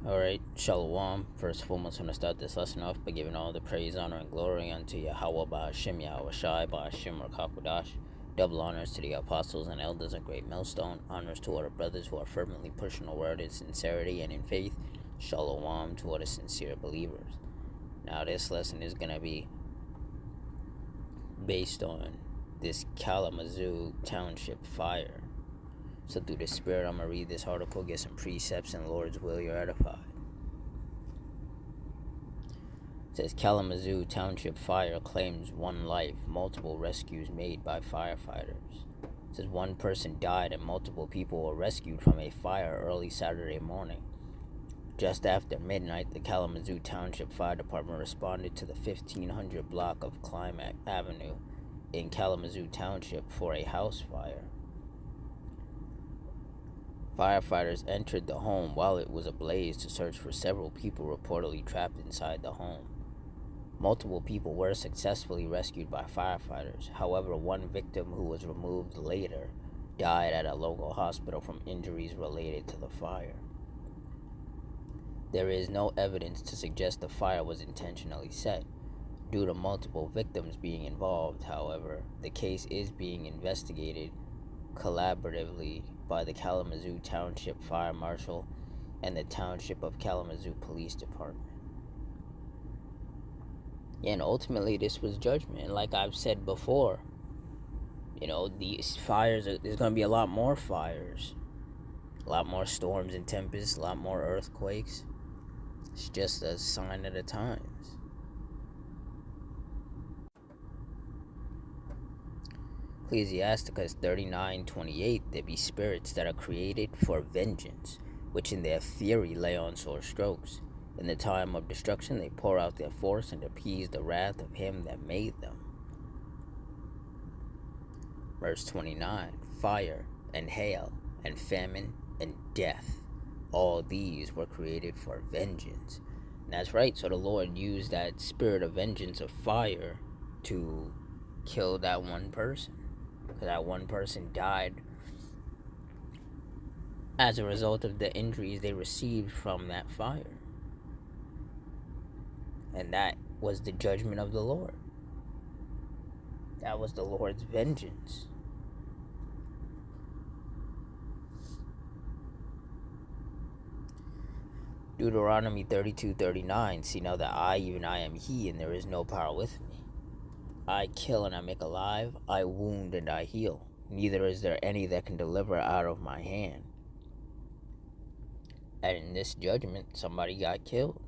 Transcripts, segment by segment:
Alright, Shalom. First and foremost, I'm going to start this lesson off by giving all the praise, honor, and glory unto Yahweh Ba'ashim, Yahweh Shai, Ba'ashim, Rakakwadash. Double honors to the apostles and elders of Great Millstone. Honors to all the brothers who are fervently pushing the word in sincerity and in faith. Shalom to all the sincere believers. Now, this lesson is going to be based on this Kalamazoo Township fire. So through the Spirit, I'm going to read this article, get some precepts, and Lord's will, you're edified. It says Kalamazoo Township fire claims one life, multiple rescues made by firefighters. It says one person died and multiple people were rescued from a fire early Saturday morning. Just after midnight, the Kalamazoo Township Fire Department responded to the 1500 block of Climax Avenue in Kalamazoo Township for a house fire. Firefighters entered the home while it was ablaze to search for several people reportedly trapped inside the home. Multiple people were successfully rescued by firefighters. However, one victim who was removed later died at a local hospital from injuries related to the fire. There is no evidence to suggest the fire was intentionally set. Due to multiple victims being involved, however, the case is being investigated collaboratively by the Kalamazoo Township Fire Marshal and the Township of Kalamazoo Police Department. And ultimately, this was judgment. Like I've said before, these fires, there's going to be a lot more fires, a lot more storms and tempests, a lot more earthquakes. It's just a sign of the times. Ecclesiasticus 39:28, there be spirits that are created for vengeance, which in their fury lay on sore strokes. In the time of destruction they pour out their force and appease the wrath of him that made them. Verse 29, fire and hail and famine and death, all these were created for vengeance. And that's right, so the Lord used that spirit of vengeance of fire to kill that one person. Because that one person died as a result of the injuries they received from that fire. And that was the judgment of the Lord. That was the Lord's vengeance. Deuteronomy 32:39, see now that I, even I, am he, and there is no power with me. I kill and I make alive, I wound and I heal. Neither is there any that can deliver out of my hand. And in this judgment, somebody got killed.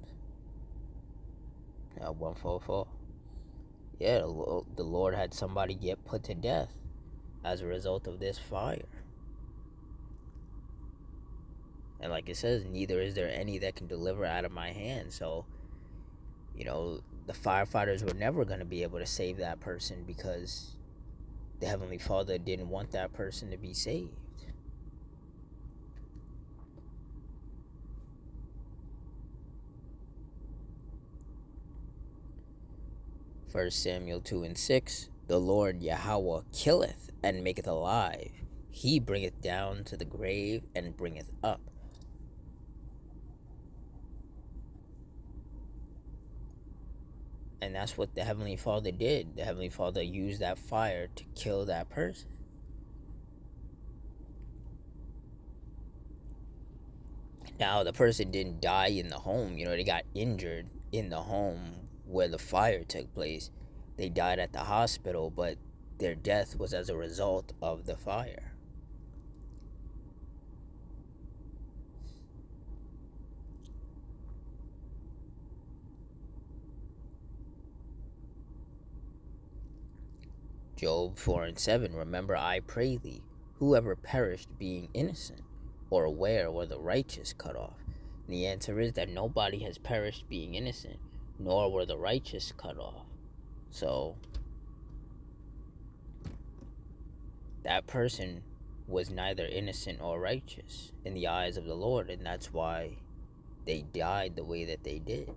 144. Yeah, the Lord had somebody get put to death as a result of this fire. And like it says, neither is there any that can deliver out of my hand. So, the firefighters were never going to be able to save that person because the Heavenly Father didn't want that person to be saved. First Samuel 2:6, the Lord Yahweh killeth and maketh alive. He bringeth down to the grave and bringeth up. And that's what the Heavenly Father did. The Heavenly Father used that fire to kill that person. Now, the person didn't die in the home. They got injured in the home where the fire took place. They died at the hospital, but their death was as a result of the fire. Job 4:7, remember I pray thee, whoever perished being innocent, or where were the righteous cut off? And the answer is that nobody has perished being innocent, nor were the righteous cut off. So, that person was neither innocent or righteous in the eyes of the Lord, and that's why they died the way that they did.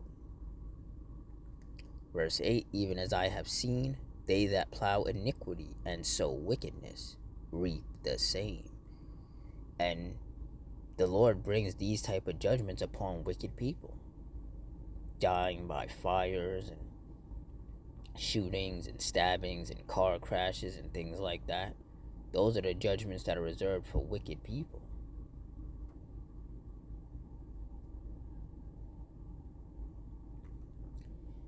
Verse 8, even as I have seen, they that plow iniquity and sow wickedness reap the same. And the Lord brings these type of judgments upon wicked people, dying by fires and shootings and stabbings and car crashes and things like that. Those are the judgments that are reserved for wicked people.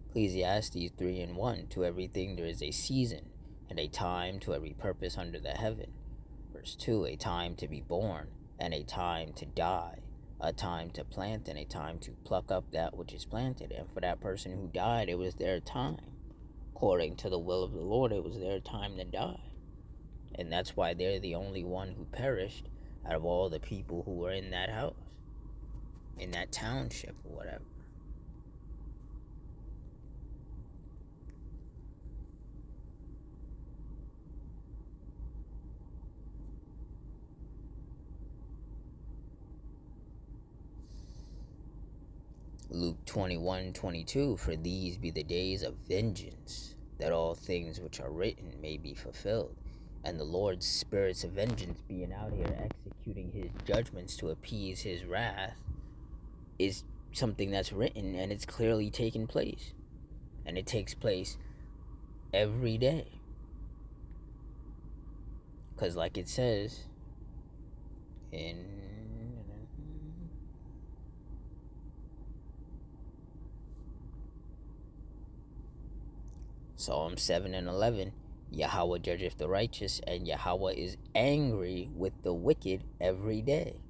Ecclesiastes 3:1, to everything there is a season, and a time to every purpose under the heaven. Verse 2, a time to be born, and a time to die, a time to plant, and a time to pluck up that which is planted. And for that person who died, it was their time. According to the will of the Lord, it was their time to die. And that's why they're the only one who perished out of all the people who were in that house, in that township or whatever. Luke 21:22, for these be the days of vengeance, that all things which are written may be fulfilled. And the Lord's spirits of vengeance being out here executing his judgments to appease his wrath is something that's written, and it's clearly taking place. And it takes place every day. Because like it says in Psalm 7:11, Yahweh judgeth the righteous, and Yahweh is angry with the wicked every day.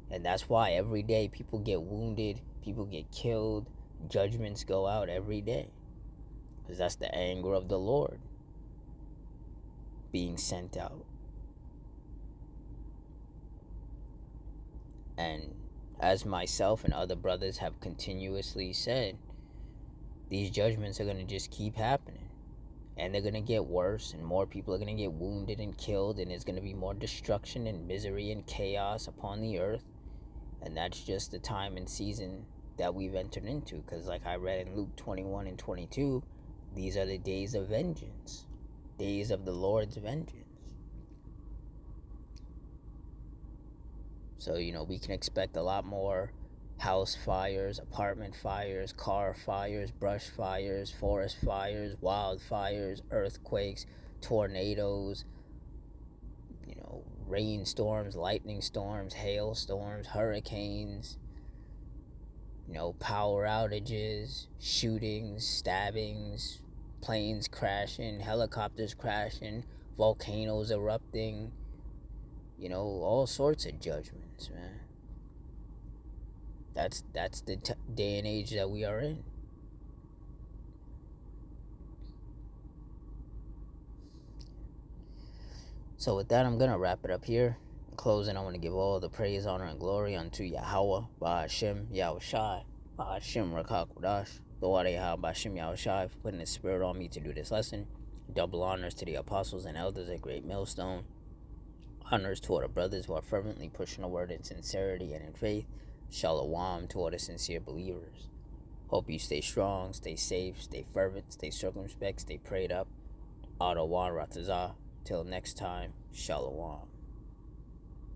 And that's why every day people get wounded, people get killed, judgments go out every day. Because that's the anger of the Lord being sent out. And as myself and other brothers have continuously said, these judgments are going to just keep happening. And they're going to get worse, and more people are going to get wounded and killed, and there's going to be more destruction and misery and chaos upon the earth. And that's just the time and season that we've entered into. Because like I read in Luke 21:22, these are the days of vengeance, days of the Lord's vengeance. So, we can expect a lot more house fires, apartment fires, car fires, brush fires, forest fires, wildfires, earthquakes, tornadoes, rainstorms, lightning storms, hailstorms, hurricanes, power outages, shootings, stabbings, planes crashing, helicopters crashing, volcanoes erupting, all sorts of judgments, man. That's the day and age that we are in. So with that, I'm going to wrap it up here. In closing, I want to give all the praise, honor, and glory unto Yahweh, Ba'ashem, Yahushai, Ba'ashem, Rakakwadash, Lord Yahweh, Ba'ashem, Yahushai, for putting his spirit on me to do this lesson. Double honors to the apostles and elders at Great Millstone. Honors to all the brothers who are fervently pushing the word in sincerity and in faith. Shalom to all the sincere believers. Hope you stay strong, stay safe, stay fervent, stay circumspect, stay prayed up. Adawan Ratazah. Till next time, Shalom.